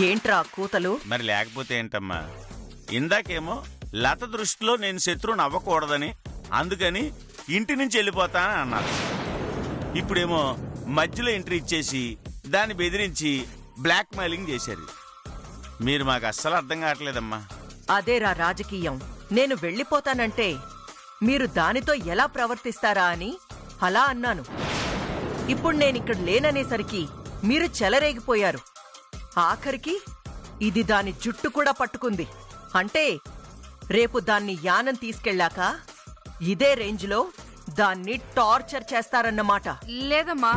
ఏంట్రా కూతలు? మరి లేకపోతే ఏంటమ్మా, ఇందాకేమో లత దృష్టిలో నేను శత్రువుని అవ్వకూడదని అందుకని ఇంటి నుంచి వెళ్ళిపోతానని అన్నారు. ఇప్పుడేమో మధ్యలో ఎంట్రీ ఇచ్చేసి దాన్ని బెదిరించి బ్లాక్ మెయిలింగ్ చేశారు. మీరు మాకు అస్సలు అర్థం కావట్లేదమ్మా. అదేరా రాజకీయం. నేను వెళ్ళిపోతానంటే మీరు దానితో ఎలా ప్రవర్తిస్తారా అని అలా అన్నాను. ఇప్పుడు నేనిక్కడ లేననేసరికి మీరు చెలరేగిపోయారు. ఆఖరికి ఇది దాని జుట్టు కూడా పట్టుకుంది. అంటే రేపు దాన్ని యానం తీసుకెళ్ళాక ఇదే రేంజ్లో దాన్ని టార్చర్ చేస్తారన్నమాట. లేదమ్మా.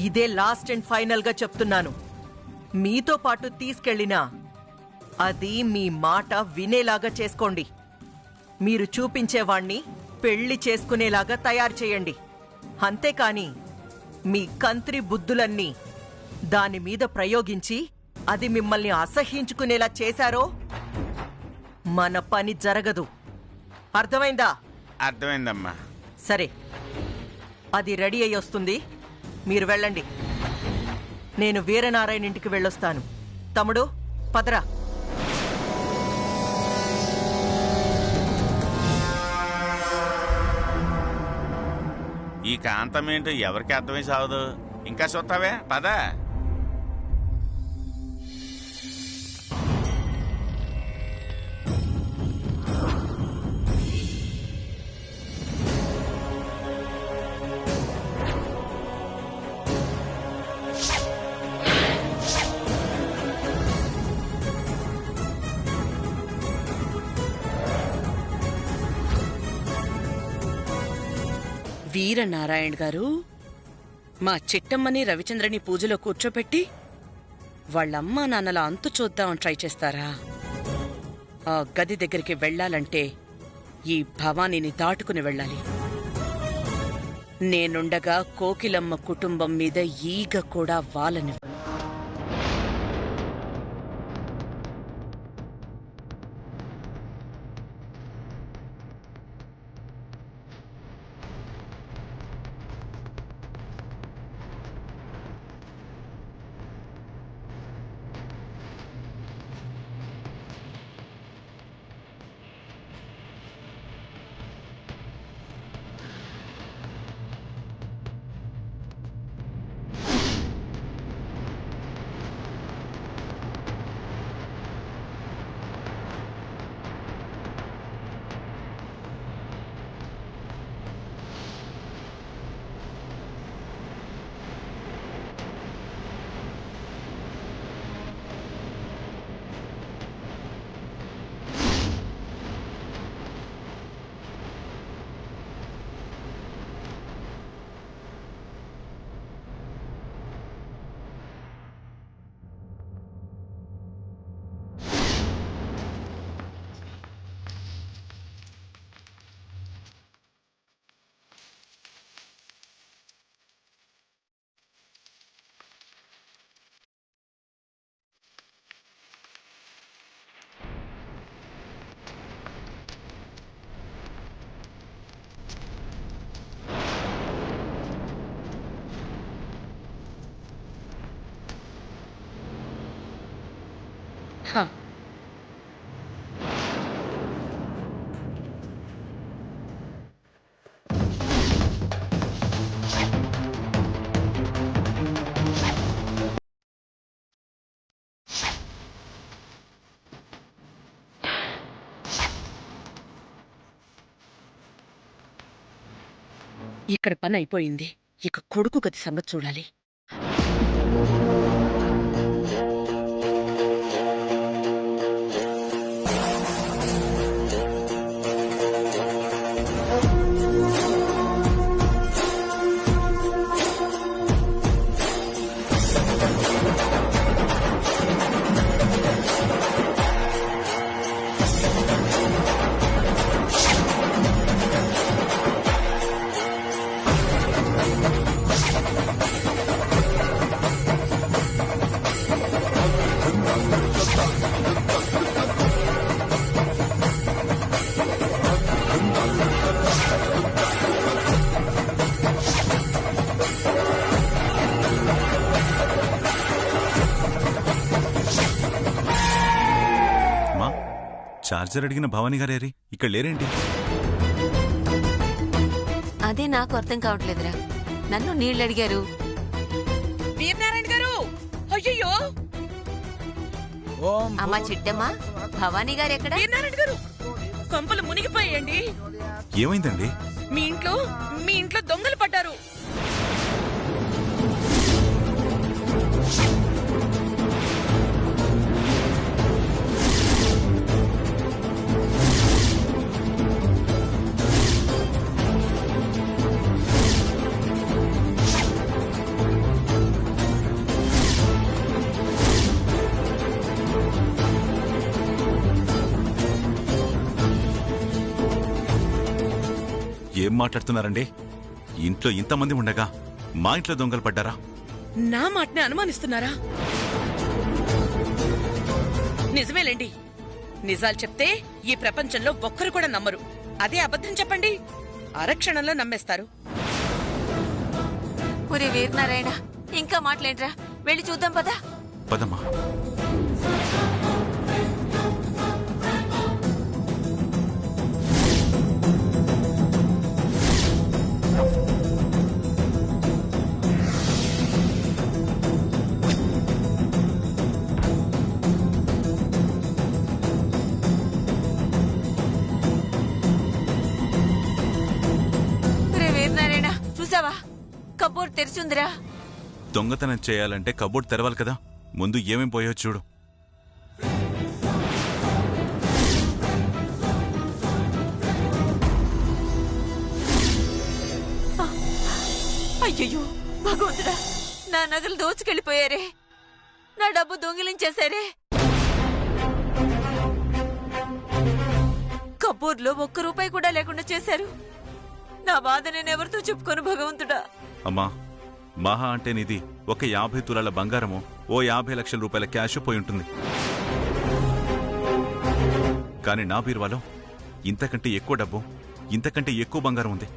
ఇదే లాస్ట్ అండ్ ఫైనల్ గా చెప్తున్నాను. మీతో పాటు తీసుకెళ్ళినా అది మీ మాట వినేలాగా చేసుకోండి. మీరు చూపించేవాణ్ణి పెళ్లి చేసుకునేలాగా తయారు చేయండి. అంతేకాని మీ కంత్రి బుద్ధులన్నీ దాని మీద ప్రయోగించి అది మిమ్మల్ని అసహ్యించుకునేలా చేశారో మన పని జరగదు. అర్థమైందా? అర్థమైందమ్మా. సరే, అది రెడీ అయ్యి వస్తుంది. మీరు వెళ్ళండి. నేను వీరనారాయణ ఇంటికి వెళ్ళొస్తాను. తమ్ముడు పదరా. ఈ కాంతం ఏంటో ఎవరికి అర్థమై సావదు. ఇంకా చూస్తావే, పద. వీరనారాయణ గారు, మా చిట్టమ్మని రవిచంద్రని పూజలో కూర్చోపెట్టి వాళ్ళమ్మా నాన్నల అంతు చూద్దామని ట్రై చేస్తారా? ఆ గది దగ్గరికి వెళ్లాలంటే ఈ భవానీని దాటుకుని వెళ్ళాలి. నేనుండగా కోకిలమ్మ కుటుంబం మీద ఈగ కూడా వాలనివ్వను. ఇక్కడ పని అయిపోయింది. ఇక కొడుకు గది సంగతి చూడాలి. చార్జర్ అడిగిన భవానీ గారేరి ఇక్కడ లేరేంటి? అదే నాకు అర్థం కావట్లేదురా. నన్ను నీళ్ళు అడిగారు. వీరనారాయణ గారు, అయ్యయ్యో! అమ్మా చిట్టమ్మ, భవానీ గారు ఎక్కడ? వీరనారాయణ గారు, కొంపలు మునిగిపోయండి. ఏమైందండి? మీ ఇంట్లో దొంగలు పడ్డారు. ఏం మాట్లాడుతున్నారండి? ఇంట్లో ఇంతమంది ఉండగా మా ఇంట్లో దొంగలు పడ్డారా? నా మాటనే అనుమానిస్తున్నారా? నిజమేలేండి. నిజాలు చెప్తే ఈ ప్రపంచంలో ఒక్కరు కూడా నమ్మరు. అదే అబద్ధం చెప్పండి, అరక్షణంలో నమ్మేస్తారు. ఒరే వీరనారాయణ, ఇంకా మాట్లాడరా, వెళ్ళి చూద్దాం పదా. పదమ్మా. చూసావా, కబోర్డ్ తెరిచుందిరా. దొంగతనం చేయాలంటే కబోర్డ్ తెరవాలి కదా. ముందు ఏమేం పోయో చూడు. అయ్యయ్యో భగవంతుడా, నా నగలు దోచుకెళ్ళిపోయారే, నా డబ్బు దొంగిలించేశారే. కబోర్డ్లో ఒక్క రూపాయి కూడా లేకుండా చేశారు. నా బాధ నేనెవరితో చెప్పుకోను భగవంతుడా. అమ్మా, మహా అంటే నీది ఒక 50 తులాల బంగారము, ఓ 50 లక్షల రూపాయల క్యాష్ పోయి ఉంటుంది. కానీ నా బీరువాలో ఇంతకంటే ఎక్కువ డబ్బు, ఇంతకంటే ఎక్కువ బంగారం ఉంది.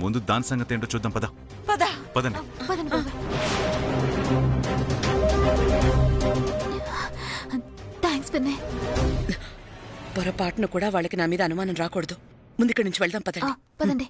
ముందు దాని సంగతి ఏంటో చూద్దాం. పదండి. థాంక్స్ పిన్ని. పొరపాటును కూడా వాళ్ళకి నా మీద అనుమానం రాకూడదు. ముందుక్కడి నుంచి వెళ్దాం. పదండి.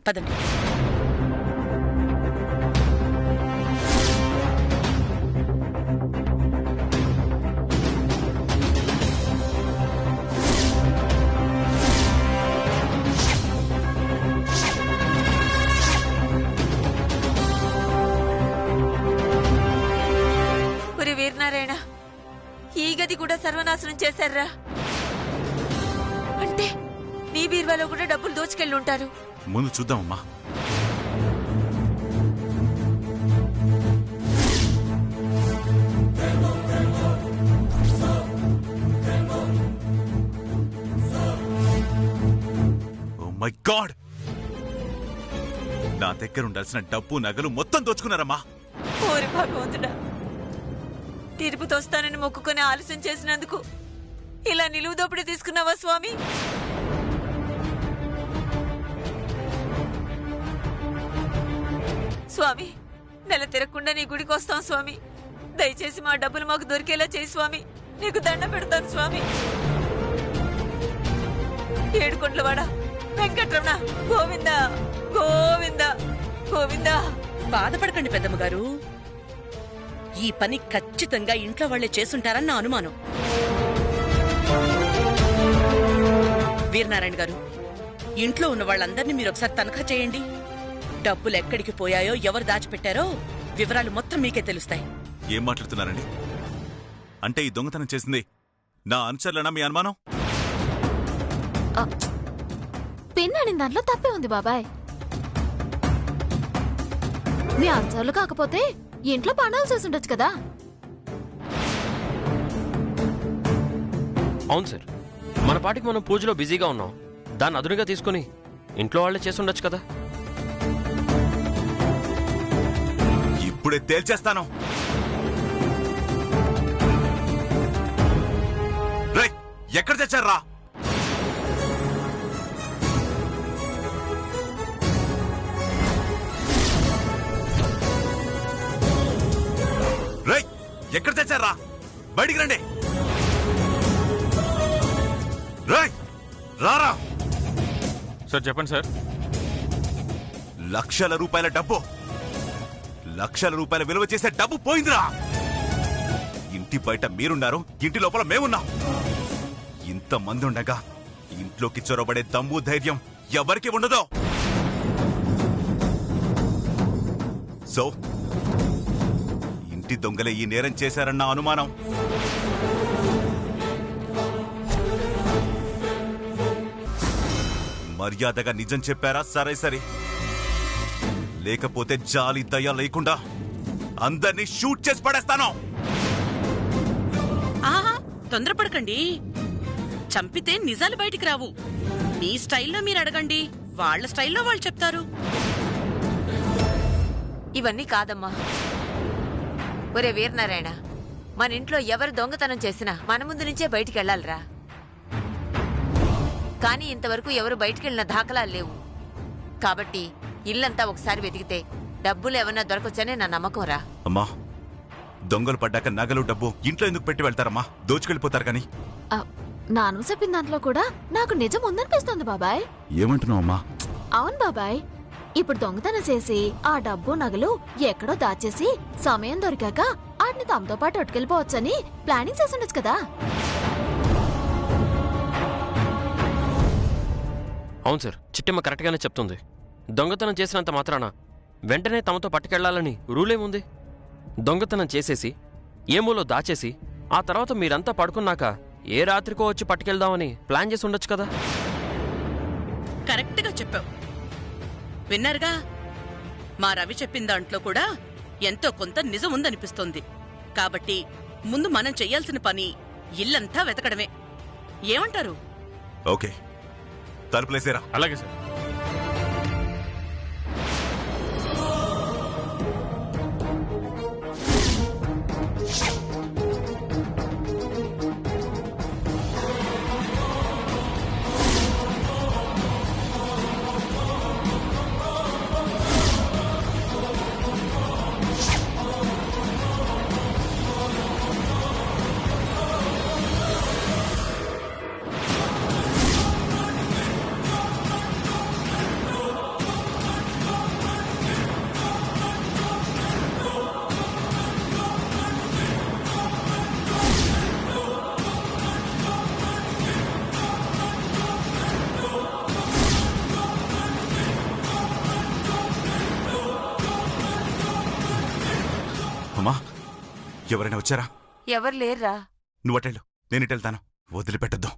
ఒరే వీరనారాయణ, ఈ గది కూడా సర్వనాశనం చేశారా? అంటే నీ బీర్వాలో కూడా డబ్బులు దోచుకెళ్ళి ఉంటారు. ముందు చూద్దామమ్మా. ఓ మై గాడ్, నా దగ్గర ఉండాల్సిన డబ్బు నగలు మొత్తం దోచుకున్నారమ్మా. ఓరి భగవంతుడా, తిరుపతి వస్తానని మొక్కుకొని ఆలస్యం చేసినందుకు ఇలా నిలువు దోపిడీ తీసుకున్నావా స్వామి? స్వామి, నెల తిరగకుండా నీ గుడికి వస్తాం స్వామి. దయచేసి మా డబ్బులు మాకు దొరికేలా చేయి స్వామి. నీకు దండ పెడతాను స్వామి. ఏడుకొండలవాడ వెంకట్రమణ గోవింద గోవింద గోవింద. బాధపడకండి పెద్దమ్మ గారు, ఈ పని ఖచ్చితంగా ఇంట్లో వాళ్లే చేసుంటారని నా అనుమానం. వీరనారాయణ గారు, ఇంట్లో ఉన్న వాళ్ళందరినీ మీరు ఒకసారి తనఖా చేయండి. డబ్బులు ఎక్కడికి పోయాయో, ఎవరు దాచిపెట్టారో వివరాలు మొత్తం మీకే తెలుస్తాయి. ఏం మాట్లాడుతున్నారండి? అంటే ఈ దొంగతనం చేసింది నా అనుచరులనా మీ అనుమానం? పిన్నాడిన దాంట్లో తప్పే ఉంది బాబాయ్. మీ అనుచరులు కాకపోతే ఇంట్లో పండుగలు చేసుండొచ్చు కదా. అవును సార్, మన పాటికి మనం పూజలో బిజీగా ఉన్నాం. దాన్ని అదునుగా తీసుకుని ఇంట్లో వాళ్ళే చేసుండొచ్చు కదా. ఇప్పుడే తేల్చేస్తాను. రేయ్, ఎక్కడ తెచ్చారా? రేయ్, ఎక్కడ తెచ్చారా? బయటికి రండి. రేయ్, రారా. సార్ చెప్పండి సార్. లక్షల రూపాయల డబ్బు, లక్షల రూపాయల విలువ చేసే డబ్బు పోయిందిరా. ఇంటి బయట మీరున్నారు, ఇంటి లోపల మేమున్నాం. ఇంతమంది ఉండగా ఇంట్లోకి చొరబడే దమ్ము ధైర్యం ఎవరికి ఉండదో. సో ఇంటి దొంగలే ఈ నేరం చేశారన్న అనుమానం. మర్యాదగా నిజం చెప్పారా? సరే, లేకపోతే జాలి దయ లేకుండా అందరినీ షూట్ చేసి పడేస్తాను. ఆహా తొందరపడకండి. చంపితే నిజాలు బయటికి రావు. మీ స్టైల్లో మీరు అడగండి, వాళ్ళ స్టైల్లో వాళ్ళు చెప్తారు. ఇవన్నీ కాదమ్మా. ఒరే వీరనారాయణ, మన ఇంట్లో ఎవరు దొంగతనం చేసినా మన ముందు నుంచే బయటికి వెళ్ళాలిరా. కానీ ఇంతవరకు ఎవరు బయటికెళ్ళిన దాఖలాలు లేవు. కాబట్టి ఇల్లంతా ఒకసారి వెతికితే డబ్బులు ఏమన్నా దొరకొచ్చనే నా నమ్మకం రా. అమ్మా, దొంగలు పడ్డాక నగలు డబ్బు ఇంట్లో ఎందుకు పెట్టి వెళ్తారమ్మా? దోచుకెళ్ళిపోతారు కానీ. నాను చెప్పిన దాంట్లో కూడా నాకు నిజం ఉందనిపిస్తుంది బాబాయ్. ఏమంటున్నావు అమ్మా? అవును బాబాయ్, ఇప్పుడు దొంగతనం చేసి ఆ డబ్బు నగలు ఎక్కడో దాచేసి సమయం దొరికాక వాటిని తమతో పాటు ఒట్టుకెళ్ళిపోవచ్చని ప్లానింగ్ చేసి ఉండొచ్చు కదా. అవును సార్, చిట్టమ్మ కరెక్ట్గానే చెప్తుంది. దొంగతనం చేసినంత మాత్రాన వెంటనే తమతో పట్టుకెళ్లాలని రూలేముంది? దొంగతనం చేసేసి ఏమూలో దాచేసి ఆ తర్వాత మీరంతా పడుకున్నాక ఏ రాత్రికో వచ్చి పట్టుకెళ్దామని ప్లాన్ చేసి ఉండొచ్చు కదా. కరెక్ట్గా చెప్పావు. విన్నారుగా, మా రవి చెప్పిన దాంట్లో కూడా ఎంతో కొంత నిజం ఉందనిపిస్తోంది. కాబట్టి ముందు మనం చెయ్యాల్సిన పని ఇల్లంతా వెతకడమే. ఏమంటారు? ఓకే, తలుపులేసేరా. అలాగే సార్. అమ్మా, ఎవరైనా వచ్చారా? ఎవరు లేర్రా. నువ్వు అటెళ్ళు, నేను ఇటెళ్తాను. వదిలిపెట్టద్దు.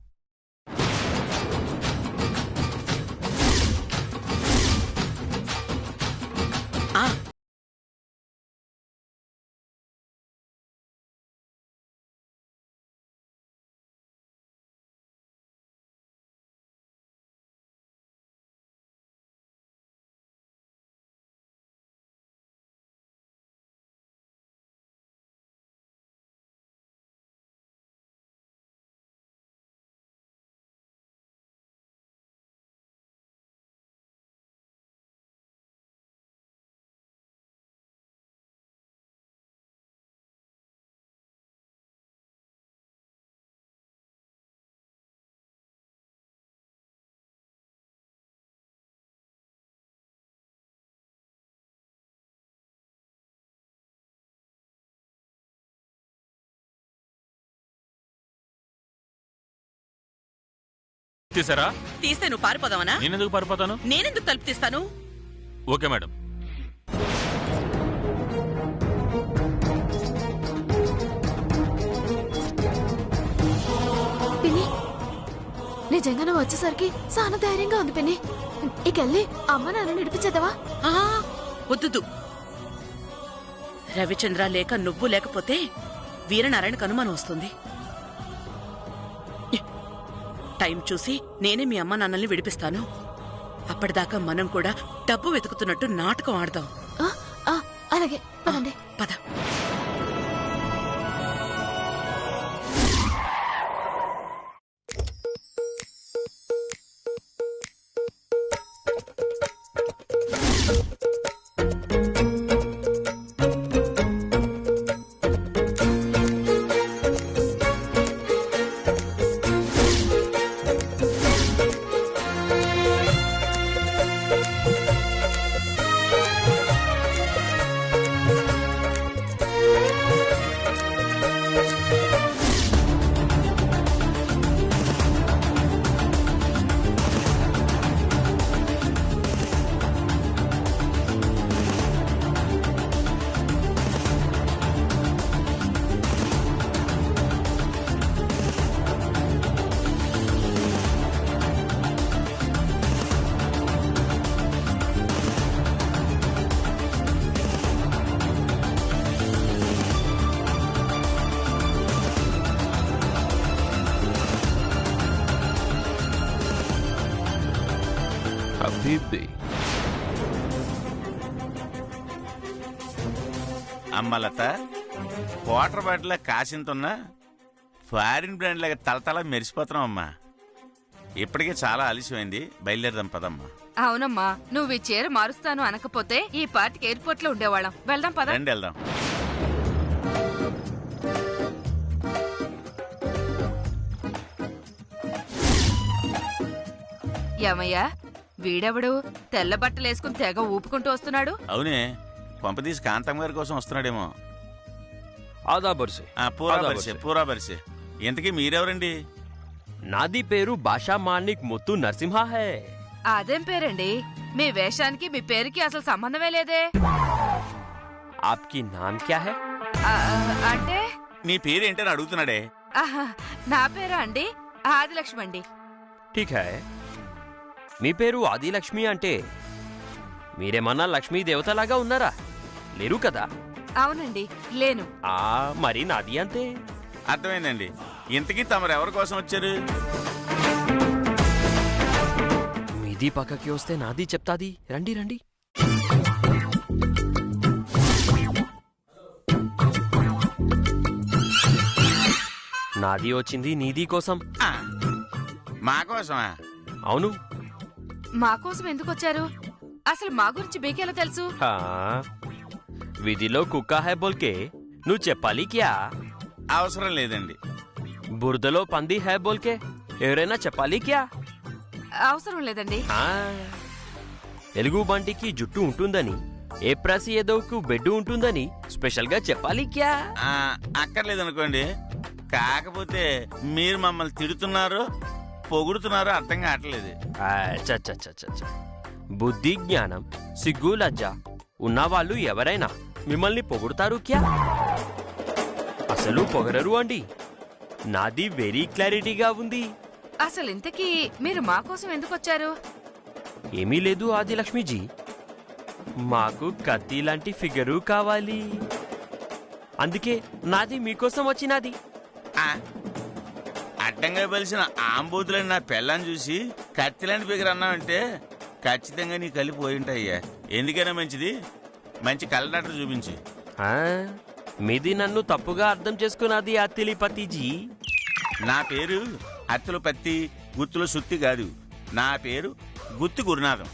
తీసారా? తీస్తే నువ్వు పారిపోదావనా? నేనెందుకు పారిపోతాను? నేనెందుకు తలుపు తీస్తాను? Okay madam. పిన్ని, నిజంగా నువ్వు వచ్చేసరికి చాలా ధైర్యంగా ఉంది పిన్ని. ఇకెళ్ళి అమ్మ నాన్న నడిపించేద్దావా? వద్దు. రవిచంద్ర లేక నువ్వు లేకపోతే వీరనారాయణకు అనుమానం వస్తుంది. టైం చూసి నేనే మీ అమ్మ నాన్నల్ని విడిపిస్తాను. అప్పటిదాకా మనం కూడా డబ్బు వెతుకుతున్నట్టు నాటకం ఆడదాం. అలాగే, పదండి. పద. कभी भी। అమ్మ లత, వాటర్ బాటిల్ కాసింతున్నా ఫారిన్ బ్రాండ్ లాగా తలతల మెరిసిపోతున్నాం అమ్మా. ఇప్పటికే చాలా ఆలస్యమైంది, బయలుదేరదాం పదమ్మా. అవునమ్మా, నువ్వు ఈ చీర మారుస్తాను అనకపోతే ఈ పార్టీకి ఎయిర్పోర్ట్ లో ఉండేవాళ్ళం. వెళ్దాం పద. రండి వెళ్దాం. ఏమయ్యా, వీడెవడు తెల్ల బట్టలు వేసుకుని తెగ ఊపుకుంటూ వస్తున్నాడు? అవునే, పంపదీసి కాంతమ్మ గారి కోసం వస్తున్నాడేమో. आधा बरसे పూరా బరిసే. ఇంతకీ మీరెవరండి? నాది పేరు భాషా మానిక్ ముత్తు నరసింహ హై. అదేం పేరండి? మీ వేషానికి మీ పేరుకి అసలు సంబంధమే లేదే. आपकी नाम क्या है? అంటే నీ పేరేంటని అడుగుతున్నాడే. ఆహా, నా పేరా అండి? ఆదిలక్ష్మి అండి. ठीक है. మీ పేరు ఆదిలక్ష్మి అంటే మీరేమన్నా లక్ష్మీ దేవతలాగా ఉన్నారా? లేరు కదా? అవునండి, లేను. మరి నాది అంతే. అర్థమైందండి. ఇంతకీ తమరు ఎవరి కోసం వచ్చారు? మీది పక్కకి వస్తే నాది చెప్తాది. రండి రండి. నాది వచ్చింది నీది కోసం. మా కోసమా? అవును. మా కోసం ఎందుకు వచ్చారు? అసలు మా గురించి మీకెలా తెలుసు? విధిలో కుక్క హై బోల్కే నువ్వు చెప్పాలి క్యా? అవసరం లేదండి. బురదలో పంది హై బోల్కే ఎవరైనా చెప్పాలి క్యా? అవసరం లేదండి. ఎలుగు బంటికి జుట్టు ఉంటుందని, ఏప్రాసి ఏదోకు బెడ్డు ఉంటుందని స్పెషల్ గా చెప్పాలి క్యా? అక్కర్లేదనుకోండి. కాకపోతే మీరు మమ్మల్ని తిడుతున్నారో పొగుడుతున్నారో అర్థం కావట్లేదు. బుద్ధి, జ్ఞానం, సిగ్గు, లజ్జ ఉన్నవాళ్ళు ఎవరైనా మిమ్మల్ని పొగుడుతారు క్యా? అసలు పొగరరు అండి. నాది వెరీ క్లారిటీగా ఉంది. అసలు ఇంతకీ మీరు మా కోసం ఎందుకు వచ్చారు? ఏమీ లేదు ఆదిలక్ష్మిజీ, మాకు కత్తి లాంటి ఫిగరు కావాలి. అందుకే నాది మీకోసం వచ్చినది. అడ్డంగా బలిసిన ఆంబోతులని నా పెళ్ళాన్ని చూసి కత్తిలాంటి ఫిగర్ అన్నావంటే ఖచ్చితంగా నీ కలిపి పోయి ఉంటాయ్యా. ఎందుకైనా మంచిది మంచి కళ్ళ డాక్టర్ చూపించు. మీది నన్ను తప్పుగా అర్థం చేసుకున్నది అత్తిలిపతిజీ. నా పేరు అత్తుల పత్తి, గుత్తుల సుత్తి కాదు. నా పేరు గుత్తి గురునాథం.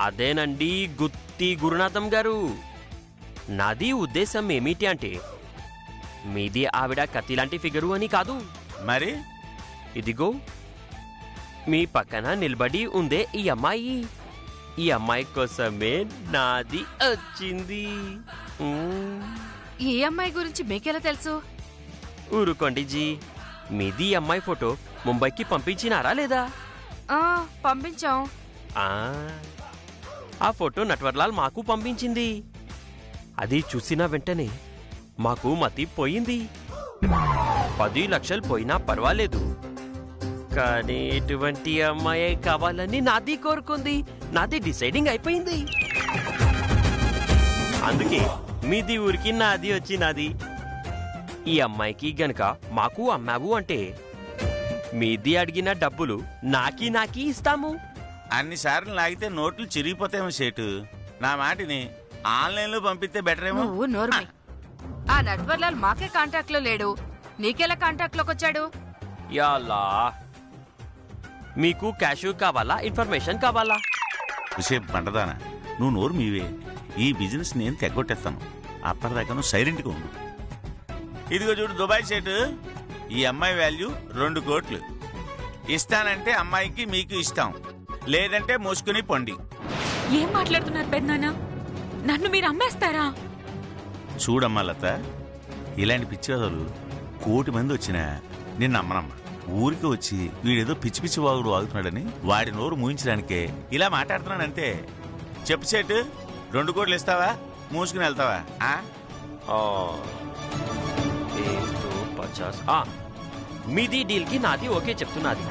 అదేనండి గుత్తి గురునాథం గారు. నాది ఉద్దేశం ఏమిటి అంటే మీది ఆవిడ కత్తి లాంటి ఫిగరు అని కాదు. మరి ఇదిగో మీ పక్కన నిలబడి ఉందే ఈ అమ్మాయి. ఈ అమ్మాయి కోసమే నాది వచ్చింది. ఈ అమ్మాయి గురించి మీకెలా తెలుసు? ఊరుకోండి జీ, మీది అమ్మాయి ఫోటో ముంబైకి పంపించినారా లేదా? పంపించాం. ఆ ఫోటో నట్వర్లాల్ మాకు పంపించింది. అది చూసిన వెంటనే మాకు మతి పోయింది. 10 లక్షలు పోయినా పర్వాలేదు, కానీ ఎటువంటి అమ్మాయి కావాలని నాది కోరుకుంది. నాది డిసైడింగ్ అయిపోయింది. అందుకే మీది ఊరికి నాది వచ్చినది. ఈ అమ్మాయికి గనక మాకు అమ్మావు అంటే మీది అడిగిన డబ్బులు నాకి ఇస్తాము. అన్నిసార్లు లాగితే నోట్లు చిరిగిపోతాయేమో సేటు. నా మాటిని ఆన్లైన్ లో పంపిస్తే బెటర్ ఏమో. నువ్వు నోర్మి. ఆ నట్వర్లాల్ మాకే కాంటాక్ట్ లో లేడు, నీకెలా కాంటాక్ట్ లోకి వచ్చాడు? యాలా, మీకు క్యాష్ కావాలా, ఇన్ఫర్మేషన్ కావాలా? సేపు పంటదానా, నువ్వు నోరు మీవే. ఈ బిజినెస్ నేను తెగొట్టేస్తాను. అప్పటిదాకా నువ్వు సైలెంట్గా ఉండు. ఇదిగో చూడు దుబాయ్ సేటు, ఈ అమ్మాయి వాల్యూ 2 కోట్లు. ఇస్తానంటే అమ్మాయికి మీకు ఇస్తాం, లేదంటే మోసుకుని పొండి. ఏం మాట్లాడుతున్నారు పెద్దనాన్న? నన్ను మీరు అమ్మేస్తారా? చూడమ్మా లత, ఇలాంటి పిచ్చివాదులు 1 కోటి మంది వచ్చినా నిన్ను నమ్మనమ్మా. ఊరికి వచ్చి వీడేదో పిచ్చి పిచ్చి వాగుడు వాగుతున్నాడని వాడి నోరు మూయించడానికే ఇలా మాట్లాడుతున్నానంతే. చెప్పు సేటు, 2 కోట్లు ఇస్తావా, మూసుకుని వెళ్తావా? 150. మీది డీల్ కి నాది ఓకే చెప్తున్నది.